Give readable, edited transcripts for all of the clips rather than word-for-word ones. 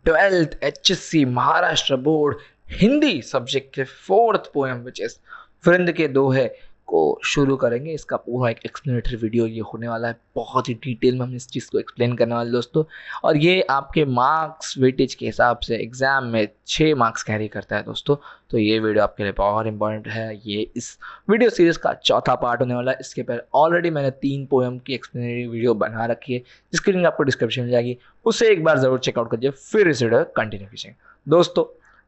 12th HSC Maharashtra board Hindi subject के 4th poem which is वृंद के दोहे को शुरू करेंगे। इसका पूरा एक एक्सप्लेनेटरी वीडियो ये होने वाला है, बहुत ही डिटेल में हम इस चीज़ को एक्सप्लेन करने वाले दोस्तों। और ये आपके मार्क्स वेटेज के हिसाब से एग्जाम में 6 मार्क्स कैरी करता है दोस्तों। तो ये वीडियो आपके लिए बहुत इंपॉर्टेंट है। ये इस वीडियो सीरीज का चौथा पार्ट होने वाला है। इसके पहले ऑलरेडी मैंने 3 पोएम की एक्सप्लेनेटरी वीडियो बना रखी है, जिसकी लिंक आपको डिस्क्रिप्शन में जाएगी, उसे एक बार जरूर चेकआउट कीजिए, फिर इस वीडियो कंटिन्यू कीजिए। दोस्तों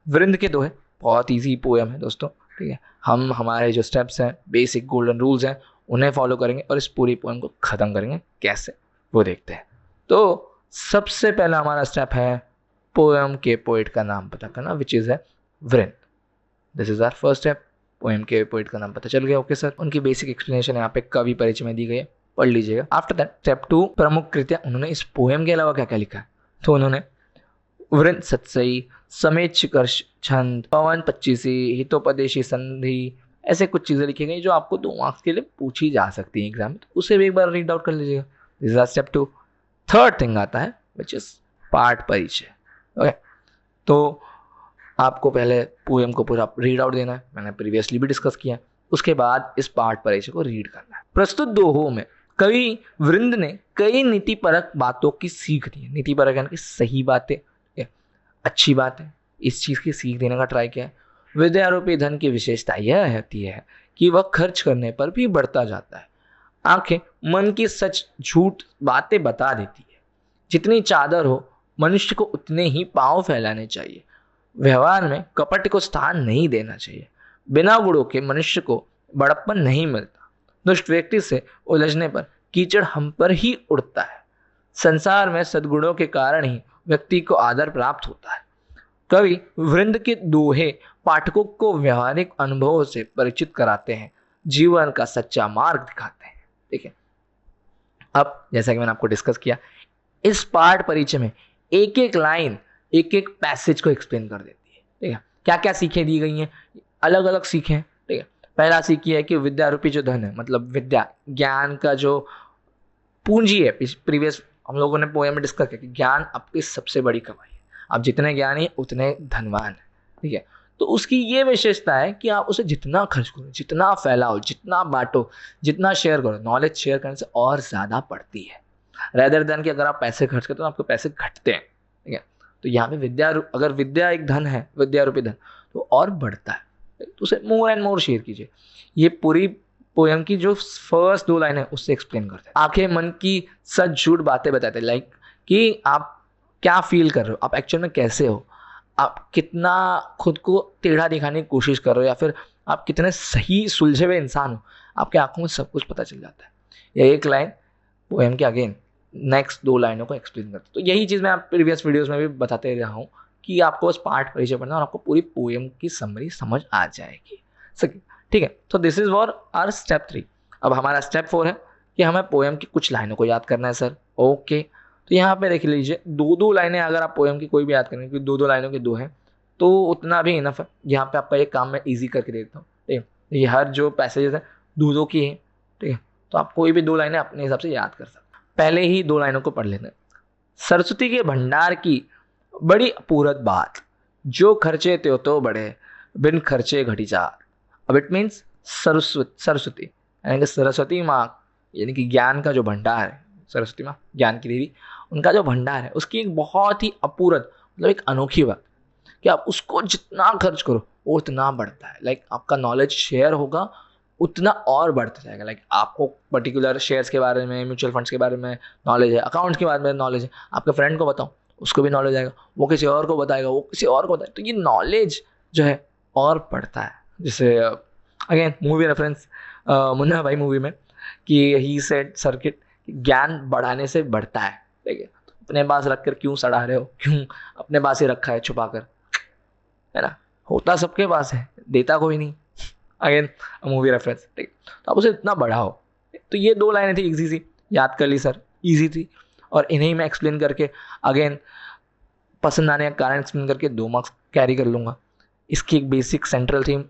वृंद के दोहे बहुत ईजी पोएम है दोस्तों, ठीक है। हम हमारे जो स्टेप्स हैं, बेसिक गोल्डन रूल्स हैं, उन्हें फॉलो करेंगे और इस पूरी पोएम को ख़त्म करेंगे। कैसे वो देखते हैं। तो सबसे पहला हमारा स्टेप है पोएम के पोइट का नाम पता करना, विच इज़ है Vrind. This is our first step. Poem के पोइट का नाम पता चल गया, ओके सर। उनकी बेसिक एक्सप्लेनेशन यहाँ पे कवि परिचय में दी गई है, पढ़ लीजिएगा। आफ्टर दैट स्टेप 2 प्रमुख कृतियाँ। उन्होंने इस पोएम के अलावा क्या क्या लिखा है, तो उन्होंने वृंद सत्सई, समेत शिकर्ष छंद, पवन पच्चीसी, हितोपदेशी संधि, ऐसे कुछ चीज़ें लिखी गई जो आपको 2 मार्क्स के लिए पूछी जा सकती है एग्जाम में, तो उसे भी एक बार रीड आउट कर लीजिएगा। This is step 2। Third thing आता है विच इज पाठ परिचय, ओके। तो आपको पहले पोएम को पूरा रीड आउट देना है, मैंने प्रीवियसली भी डिस्कस किया है। उसके बाद इस पाठ परिचय को रीड करना है। प्रस्तुत दोहों में कवि वृंद ने कई नीतिपरक बातों की सीख दी है। नीतिपरक यानी कि सही बातें, अच्छी बात है, इस चीज़ की सीख देने का ट्राई किया है। विद्यारूपी धन की विशेषता यह होती है कि वह खर्च करने पर भी बढ़ता जाता है। आंखें मन की सच झूठ बातें बता देती है। जितनी चादर हो मनुष्य को उतने ही पांव फैलाने चाहिए। व्यवहार में कपट को स्थान नहीं देना चाहिए। बिना गुणों के मनुष्य को बड़प्पन नहीं मिलता। दुष्ट व्यक्ति से उलझने पर कीचड़ हम पर ही उड़ता है। संसार में सद्गुणों के कारण ही व्यक्ति को आदर प्राप्त होता है। कवि वृंद के दोहे पाठकों को व्यवहारिक अनुभवों से परिचित कराते हैं, जीवन का सच्चा मार्ग दिखाते हैं। ठीक है, अब जैसा कि मैंने आपको डिस्कस किया, इस पाठ परिचय में एक एक लाइन एक एक पैसेज को एक्सप्लेन कर देती है। ठीक है, क्या क्या सीखें दी गई हैं, अलग अलग सीखें। ठीक है, पहला सीख ये है कि विद्या रूपी जो धन है, मतलब विद्या ज्ञान का जो पूंजी है, प्रीवियस हम लोगों ने पोएम में डिस्कस किया कि ज्ञान आपकी सबसे बड़ी कमाई है। आप जितने ज्ञानी उतने धनवान है। ठीक है, तो उसकी ये विशेषता है कि आप उसे जितना खर्च करो, जितना फैलाओ, जितना बांटो, जितना शेयर करो, नॉलेज शेयर करने से और ज़्यादा बढ़ती है, रेदर देन कि अगर आप पैसे खर्च करते हो तो आपके पैसे घटते हैं। ठीक है, तो यहाँ पे अगर विद्या एक धन है, विद्या रूपी धन, तो और बढ़ता है, तो उसे मोर एंड मोर शेयर कीजिए। ये पूरी पोएम की जो फर्स्ट 2 लाइन है उससे एक्सप्लेन करते हैं। आंखें मन की सच झूठ बातें बताते हैं, लाइक कि आप क्या फील कर रहे हो, आप एक्चुअल में कैसे हो, आप कितना खुद को टेढ़ा दिखाने की कोशिश कर रहे हो, या फिर आप कितने सही सुलझे हुए इंसान हो, आपके आंखों में सब कुछ पता चल जाता है। यह एक लाइन पोएम के अगेन नेक्स्ट 2 लाइनों को एक्सप्लेन करते हैं। तो यही चीज़ मैं आप प्रीवियस वीडियोस में भी बताते रहा हूँ कि आपको बस पाठ परिचय पढ़ना और आपको पूरी पोएम की समरी समझ आ जाएगी। ठीक है, तो this is for our step 3। अब हमारा स्टेप 4 है कि हमें पोएम की कुछ लाइनों को याद करना है सर। ओके, तो यहाँ पे देख लीजिए 2-2 लाइनें, अगर आप पोएम की कोई भी याद करेंगे, क्योंकि 2-2 लाइनों के 2 हैं तो उतना भी इनफ है। यहाँ पे आपका एक काम मैं ईजी करके देता हूँ। ठीक है, ये हर जो पैसेजेस है 2-2 की है। ठीक है, तो आप कोई भी 2 लाइनें अपने हिसाब से याद कर सकते हैं। पहले ही 2 लाइनों को पढ़ लेते हैं। सरस्वती के भंडार की बड़ी अपूरत बात, जो खर्चे त्यों तो बढ़े, बिन खर्चे घटी चार। अब इट मीन्स सरस्वती यानी कि सरस्वती माँ, यानी कि ज्ञान का जो भंडार है, सरस्वती माँ ज्ञान की देवी, उनका जो भंडार है उसकी एक बहुत ही अपूरत, मतलब एक अनोखी बात कि आप उसको जितना खर्च करो वो उतना बढ़ता है। लाइक आपका नॉलेज शेयर होगा उतना और बढ़ता जाएगा। लाइक आपको पर्टिकुलर शेयर्स के बारे में, म्यूचुअल फंड्स के बारे में नॉलेज है, अकाउंट्स के बारे में नॉलेज है, आपके फ्रेंड को बताओ उसको भी नॉलेज आएगा, वो किसी और को बताएगा, वो किसी और को बताएगा, तो ये नॉलेज जो है और बढ़ता है। जैसे अगेन मूवी रेफरेंस, मुन्ना भाई मूवी में कि ही सेड सर्किट, ज्ञान बढ़ाने से बढ़ता है। ठीक है, तो अपने पास रख कर क्यों सड़ा रहे हो, क्यों अपने पास ही रखा है छुपा कर, है ना, होता सबके पास है, देता कोई नहीं। Again movie reference. ठीक, तो आप उसे इतना बढ़ाओ। तो ये 2 लाइनें थी, इजी सी, याद कर ली सर, इजी थी, और इन्हें मैं एक्सप्लेन करके अगेन पसंद आने का कारण एक्सप्लेन करके 2 मार्क्स कैरी कर लूँगा। इसकी एक बेसिक सेंट्रल थीम,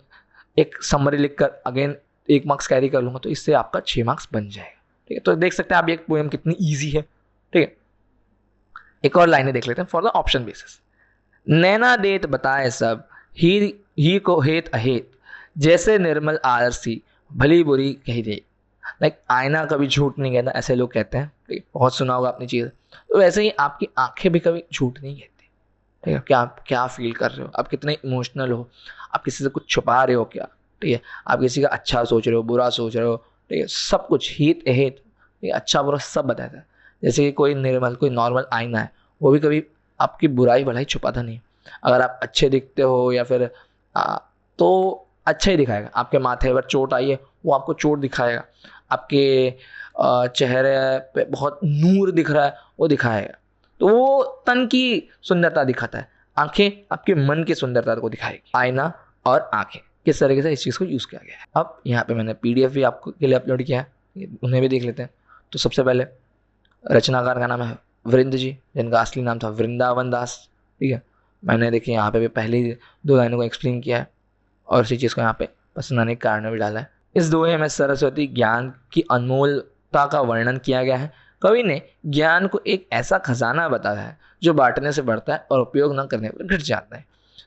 एक समरी लिखकर अगेन 1 मार्क्स कैरी कर लूँगा, तो इससे आपका 6 मार्क्स बन जाएगा। ठीक है, तो देख सकते हैं आप ये पोएम कितनी ईजी है। ठीक है, एक और लाइनें देख लेते हैं फॉर द ऑप्शन बेसिस। नैना देत बताए सब, ही को हेत अहेत, जैसे निर्मल आरसी, भली बुरी कही दे। लाइक आईना कभी झूठ नहीं कहता, ऐसे लोग कहते हैं, ठीक है? बहुत सुना होगा आपने चीज़। तो वैसे ही आपकी आंखें भी कभी झूठ नहीं कहती, ठीक है? क्या आप क्या फील कर रहे हो, आप कितने इमोशनल हो, आप किसी से कुछ छुपा रहे हो क्या, ठीक है? आप किसी का अच्छा सोच रहे हो, बुरा सोच रहे हो, ठीक है? सब कुछ हित अहित, ठीक है? अच्छा बुरा सब बताता है। जैसे कि कोई निर्मल, कोई नॉर्मल आईना है, वो भी कभी आपकी बुराई भलाई छुपाता नहीं। अगर आप अच्छे दिखते हो या फिर तो अच्छा ही दिखाएगा। आपके माथे पर चोट आई है, वो आपको चोट दिखाएगा। आपके चेहरे पे बहुत नूर दिख रहा है, वो दिखाएगा। तो वो तन की सुंदरता दिखाता है, आंखें आपके मन की सुंदरता को दिखाएगी। आईना और आंखें किस तरीके से इस चीज़ को यूज़ किया गया है। अब यहाँ पे मैंने पीडीएफ भी आपको के लिए अपलोड किया है, उन्हें भी देख लेते हैं। तो सबसे पहले रचनाकार का नाम है वृंद जी, जिनका असली नाम था वृंदावन दास, ठीक है? मैंने देखिए यहाँ पे भी पहले 2 लाइनों को एक्सप्लेन किया है और इसी चीज़ को यहाँ पे पसंद आने के कारण भी डाला है। इस दोहे में सरस्वती ज्ञान की अनमोलता का वर्णन किया गया है। कवि ने ज्ञान को एक ऐसा खजाना बताया है जो बांटने से बढ़ता है और उपयोग न करने पर घट जाता है।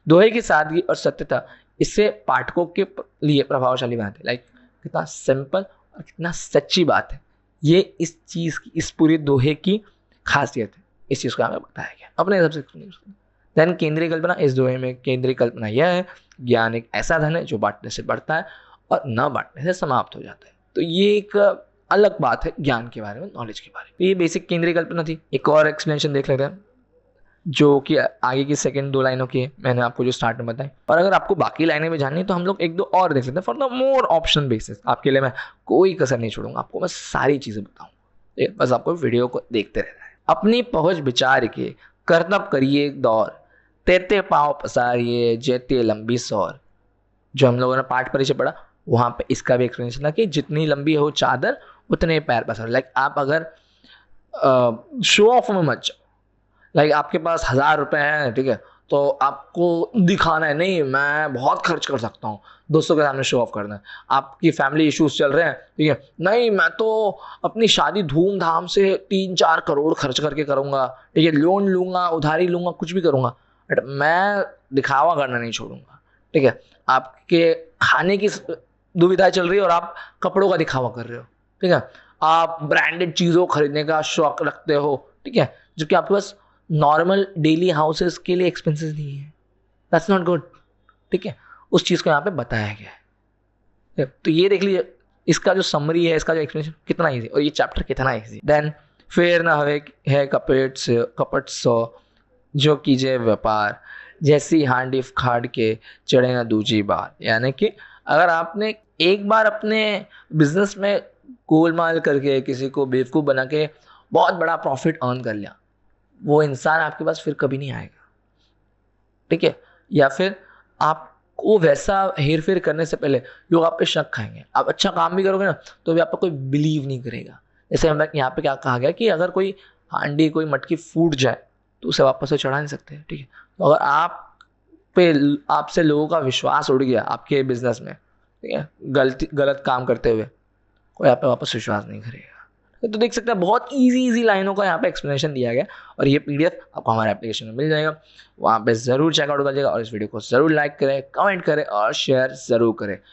दोहे की सादगी और सत्यता इससे पाठकों के लिए प्रभावशाली बात है। लाइक कितना सिंपल और कितना सच्ची बात है, ये इस चीज़ की, इस पूरी दोहे की खासियत है। इस चीज़ को हमें बताया गया अपने हिसाब से। धन केंद्रीय कल्पना, इस दोहे में केंद्रीय कल्पना यह है, ज्ञान एक ऐसा धन है जो बांटने से बढ़ता है और न बांटने से समाप्त हो जाता है। तो ये एक अलग बात है ज्ञान के बारे में, नॉलेज के बारे में। तो ये बेसिक केंद्रीय कल्पना थी। एक और एक्सप्लेनेशन देख लेते हैं जो कि आगे की सेकंड 2 लाइनों की है, मैंने आपको जो स्टार्ट में बताई। और अगर आपको बाकी लाइनें भी जाननी है तो हम लोग 1-2 और देख लेते हैं for the more option basis. आपके लिए मैं कोई कसर नहीं छोड़ूंगा, आपको मैं सारी चीज़ें बताऊंगा, बस आपको वीडियो को देखते रहना है। अपनी पहुँच विचार के करतब करिए दौर, तेते पाँव पसारिए जेते लंबी सौर। जो हम लोगों ने पाठ परिचय पढ़ा, वहाँ पे इसका भी एक्सप्लेनेशन था कि जितनी लंबी हो चादर उतने पैर पसारो। लाइक आप अगर शो ऑफ में मत जाओ, लाइक आपके पास 1000 रुपये हैं, ठीक है? तो आपको दिखाना है नहीं मैं बहुत खर्च कर सकता हूँ, दोस्तों के सामने शो ऑफ करना है। आपकी फैमिली इश्यूज चल रहे हैं, ठीक है? नहीं मैं तो अपनी शादी धूमधाम से 3-4 करोड़ खर्च करके करूँगा, ठीक है? लोन लूँगा, उधारी लूँगा, कुछ भी करूँगा, बट मैं दिखावा करना नहीं छोड़ूंगा, ठीक है? आपके खाने की दुविधा चल रही है और आप कपड़ों का दिखावा कर रहे हो, ठीक है? आप ब्रांडेड चीज़ों खरीदने का शौक रखते हो, ठीक है? जो कि आपके पास नॉर्मल डेली हाउसेस के लिए एक्सपेंसेस नहीं है। दैट्स नॉट गुड, ठीक है? उस चीज़ को यहाँ पे बताया गया है। तो ये देख लीजिए, इसका जो समरी है, इसका जो एक्सप्लेनेशन कितना ईजी, और ये चैप्टर कितना ईजी। देन फेर न हवे है कपट सो, जो कीजिए व्यापार, जैसी हांडी खाड़ के चढ़े ना दूजी बार। यानी कि अगर आपने एक बार अपने बिजनेस में गोलमाल करके किसी को बेवकूफ़ बना के बहुत बड़ा प्रॉफिट अर्न कर लिया, वो इंसान आपके पास फिर कभी नहीं आएगा, ठीक है? या फिर आपको वैसा हेर फेर करने से पहले लोग आप पे शक खाएंगे। आप अच्छा काम भी करोगे ना तो भी आप पे कोई बिलीव नहीं करेगा। जैसे हमें यहाँ पे क्या कहा गया कि अगर कोई हांडी, कोई मटकी फूट जाए तो उसे वापस से चढ़ा नहीं सकते, ठीक है? तो अगर आपसे लोगों का विश्वास उड़ गया आपके बिजनेस में, ठीक है, गलत काम करते हुए, कोई आप पे वापस विश्वास नहीं करेगा। तो देख सकते हैं बहुत इजी लाइनों का यहाँ पे एक्सप्लेनेशन दिया गया और ये पीडीएफ आपको हमारे एप्लीकेशन में मिल जाएगा। वहाँ पे ज़रूर चेकआउट करिएगा और इस वीडियो को ज़रूर लाइक करें, कमेंट करें और शेयर ज़रूर करें।